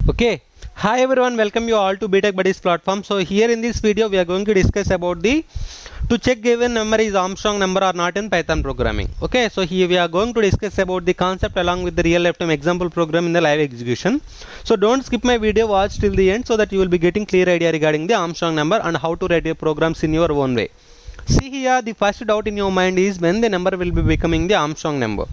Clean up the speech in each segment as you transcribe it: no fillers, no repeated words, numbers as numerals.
Okay. Hi everyone, welcome you all to BTech Buddies platform. So here in this video we are going to discuss about the to check given number is Armstrong number or not in Python programming. Okay, so here we are going to discuss about the concept along with the real lifetime example program in the live execution. So don't skip my video, watch till the end so that you will be getting clear idea regarding the Armstrong number and how to write your programs in your own way. See here, the first doubt in your mind is when the number will be becoming the Armstrong number.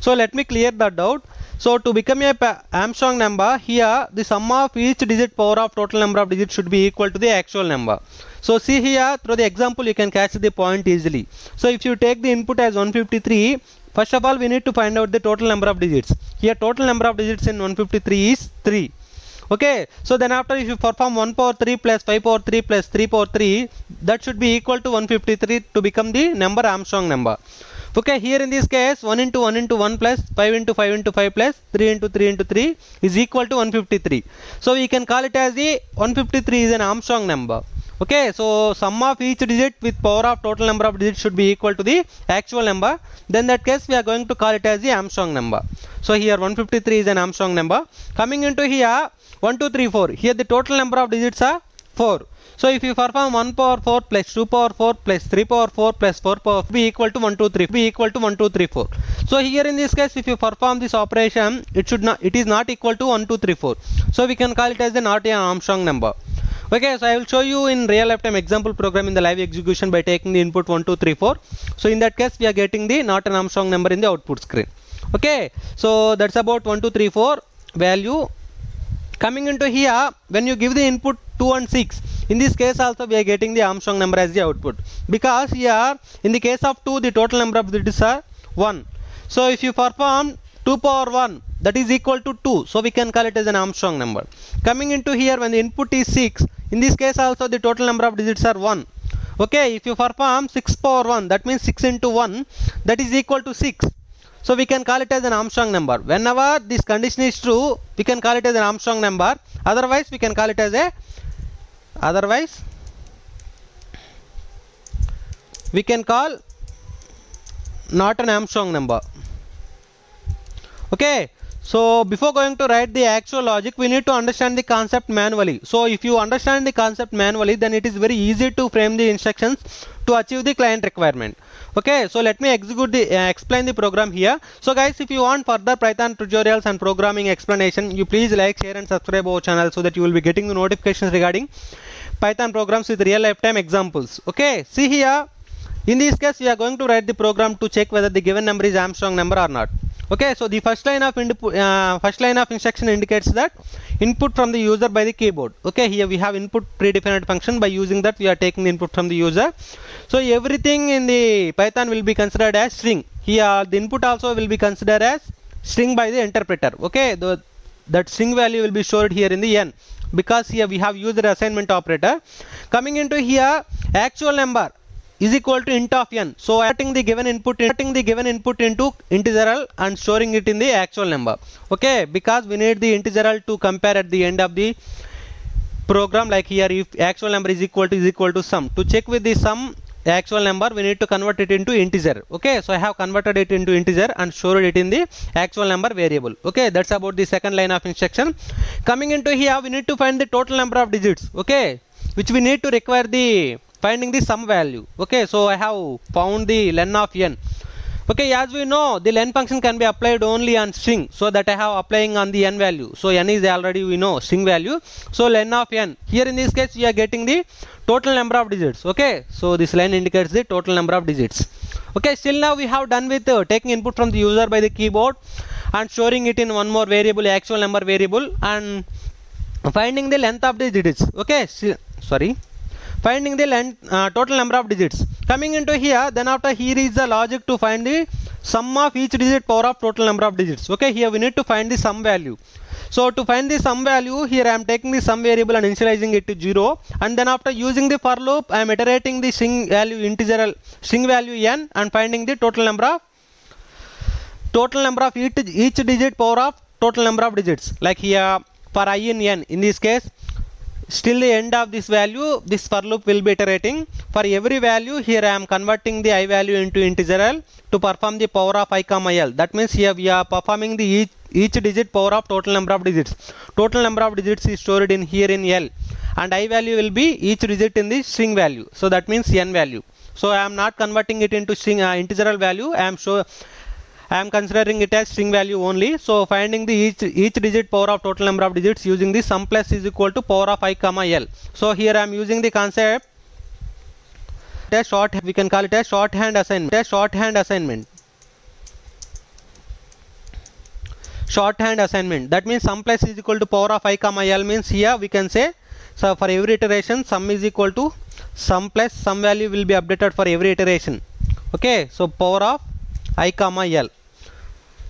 So let me clear that doubt. So to become a Armstrong number, here the sum of each digit power of total number of digits should be equal to the actual number. So see here, through the example you can catch the point easily. So if you take the input as 153, first of all we need to find out the total number of digits. Here total number of digits in 153 is 3. Okay, so then after if you perform 1 power 3 plus 5 power 3 plus 3 power 3, that should be equal to 153 to become the number Armstrong number. Okay, here in this case 1 into 1 into 1 plus 5 into 5 into 5 plus 3 into 3 into 3 is equal to 153. So we can call it as the 153 is an Armstrong number. Okay, so sum of each digit with power of total number of digits should be equal to the actual number. Then that case we are going to call it as the Armstrong number. So here 153 is an Armstrong number. Coming into here 1, 2, 3, 4. Here the total number of digits are 4. So if you perform 1 power 4 plus 2 power 4 plus 3 power 4 plus 4 power 4 be equal to 1, 2, 3 be equal to 1, 2, 3, 4. So here in this case if you perform this operation it is not equal to 1, 2, 3, 4. So we can call it as the not an Armstrong number. Okay, so I will show you in real lifetime example program in the live execution by taking the input 1, 2, 3, 4. So in that case we are getting the not an Armstrong number in the output screen. Okay, so that's about 1, 2, 3, 4 value. Coming into here, when you give the input 2 and 6, in this case also we are getting the Armstrong number as the output, because here in the case of 2 the total number of digits are 1. So if you perform 2 power 1, that is equal to 2, so we can call it as an Armstrong number. Coming into here, when the input is 6, in this case also the total number of digits are 1. Okay, if you perform 6 power 1, that means 6 into 1, that is equal to 6. So we can call it as an Armstrong number. Whenever this condition is true, we can call it as an Armstrong number. Otherwise, we can call it as a we can call not an Armstrong number. Okay. So before going to write the actual logic, we need to understand the concept manually. So if you understand the concept manually, then it is very easy to frame the instructions to achieve the client requirement. Okay, so let me explain the program here. So guys, if you want further Python tutorials and programming explanation, you please like, share and subscribe our channel so that you will be getting the notifications regarding Python programs with real lifetime examples. Okay, see here, in this case we are going to write the program to check whether the given number is Armstrong number or not. Okay, so the first line of instruction indicates that input from the user by the keyboard. Okay, here we have input predefined function. By using that we are taking the input from the user. So everything in the Python will be considered as string. Here the input also will be considered as string by the interpreter. Okay, that string value will be stored here in the n, because here we have used the assignment operator. Coming into here, actual number is equal to int of n. So adding the given input into integer and storing it in the actual number. Okay, because we need the integer to compare at the end of the program, like here if actual number is equal to sum. To check with the sum actual number, we need to convert it into integer. Okay, so I have converted it into integer and stored it in the actual number variable. Okay, that's about the second line of instruction. Coming into here, we need to find the total number of digits. Okay, which we need to require the finding the sum value. Okay, so I have found the len of n. Okay, as we know, the len function can be applied only on string, so that I have applying on the n value. So n is already we know string value. So len of n. Here in this case we are getting the total number of digits. Okay, so this line indicates the total number of digits. Okay, still now we have done with taking input from the user by the keyboard and storing it in one more variable, actual number variable, and finding the length of the digits. Okay, finding the total number of digits. Coming into here, then after here is the logic to find the sum of each digit power of total number of digits. Okay, here we need to find the sum value. So to find the sum value, here I am taking the sum variable and initializing it to 0, and then after using the for loop I am iterating the string value n and finding the total number of each digit power of total number of digits. Like here for I in n, in this case still the end of this value, this for loop will be iterating. for every value here I am converting the I value into integral to perform the power of I comma L. That means here we are performing the each digit power of total number of digits. Total number of digits is stored in here in L, and I value will be each digit in the string value. So that means n value. So I am not converting it into string integral value. I am considering it as string value only. So finding the each digit power of total number of digits using the sum plus is equal to power of I comma L. So here I am using the concept as short, we can call it as shorthand assignment. Shorthand assignment. That means sum plus is equal to power of I comma L means here we can say, so for every iteration sum is equal to sum plus sum value will be updated for every iteration. Okay, so power of I comma L.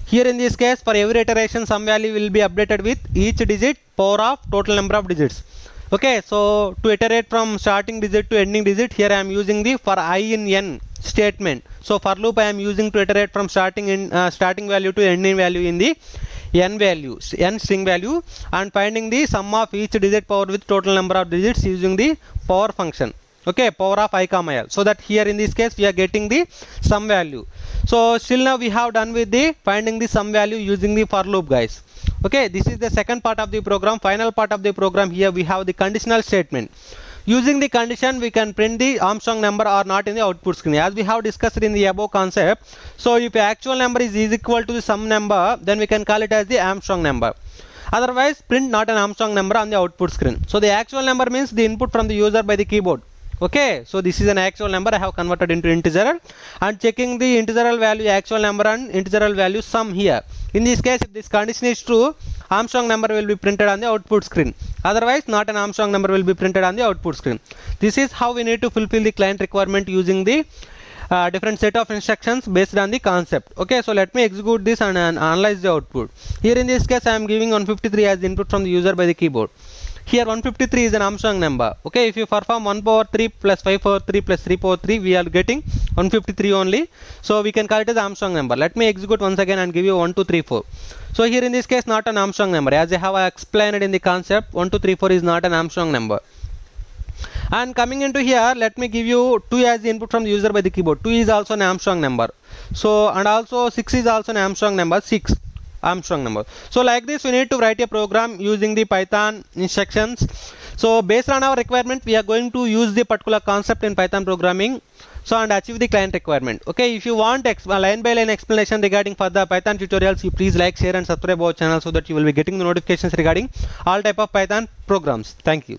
Here in this case for every iteration sum value will be updated with each digit power of total number of digits. Okay, so to iterate from starting digit to ending digit, here I am using the for I in n statement. So for loop I am using to iterate from starting value to ending value in the n string value, and finding the sum of each digit power with total number of digits using the power function. Okay, power of I comma L. So that here in this case we are getting the sum value. So still now we have done with the finding the sum value using the for loop, guys. Okay, this is the second part of the program. Final part of the program, here we have the conditional statement. Using the condition we can print the Armstrong number or not in the output screen, as we have discussed in the above concept. So if the actual number is equal to the sum number, then we can call it as the Armstrong number. Otherwise print not an Armstrong number on the output screen. So the actual number means the input from the user by the keyboard. Okay, so this is an actual number I have converted into integer, and checking the integral value actual number and integral value sum here. In this case, if this condition is true, Armstrong number will be printed on the output screen. Otherwise, not an Armstrong number will be printed on the output screen. This is how we need to fulfill the client requirement using the different set of instructions based on the concept. Okay, so let me execute this and analyze the output. Here in this case, I am giving 153 as input from the user by the keyboard. Here 153 is an Armstrong number. Okay, if you perform 1 power 3 plus 5 power 3 plus 3 power 3, we are getting 153 only. So we can call it as Armstrong number. Let me execute once again and give you 1 2 3 4. So here in this case not an Armstrong number, as I have explained in the concept. 1 2 3 4 is not an Armstrong number. And coming into here, let me give you 2 as the input from the user by the keyboard. 2 is also an Armstrong number. So and also 6 is also an Armstrong number. 6 Armstrong number. So like this we need to write a program using the Python instructions. So based on our requirement we are going to use the particular concept in Python programming, so and achieve the client requirement. Okay, if you want line by line explanation regarding further Python tutorials, you please like, share and subscribe our channel so that you will be getting the notifications regarding all type of Python programs. Thank you.